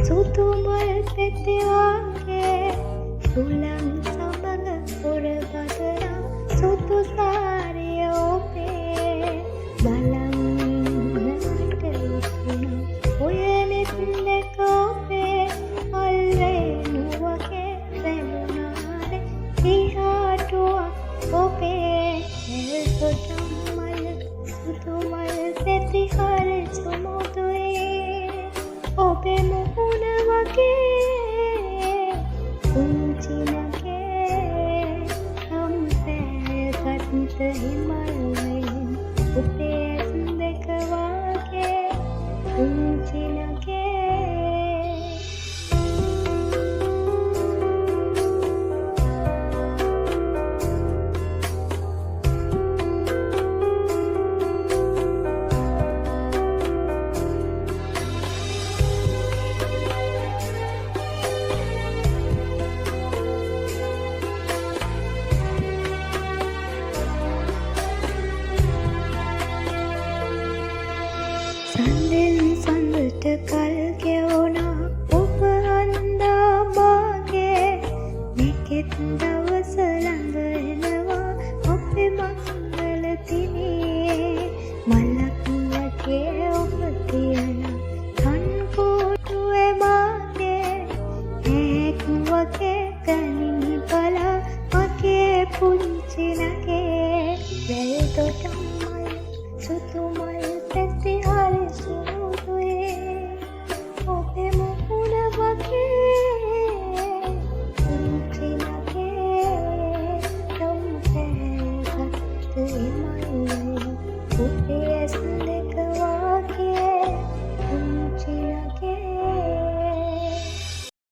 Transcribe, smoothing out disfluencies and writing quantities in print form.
සුතුමල් පෙතිවාගේ සුළං සමග පුරබදනම් සුතු සාරිය ඔබේ බලන්නට උතුණු ඔය නෙත් දෙක ඔබේ අල්ලෙනුවගේ රැඳුනානේ සිහාටුවක් ඔබේ එල්තොටම් මල් සුතුමල් පෙති හර සුමුදුවේ ඔබේ මුහුණ වගේ පුංචි නගේ හම්පෑගත් හිමල්වෙන් ඔබේ ඇස් දෙක වගේ පුංචි නගේ සඳෙන් සඳට කල් ගෙවුණා ඔබ හන්දා මාගේ මෙකෙත් දවස ළඟ එනවා ඔබේ මංගල දිනේ මලක් වගේ ඔබ තියලා කන් කෝටුවේ මාගේ ඇක් වගේ කනින් බලා මගේ පුංචි නගේ වැල් තොටම් මල් සුතුමල් පෙති හරි සුමුදුවේ ඔබේ මුහුණ වගේ පුංචි නගේ හම්පෑගත් හිමල්වෙන් ඔබේ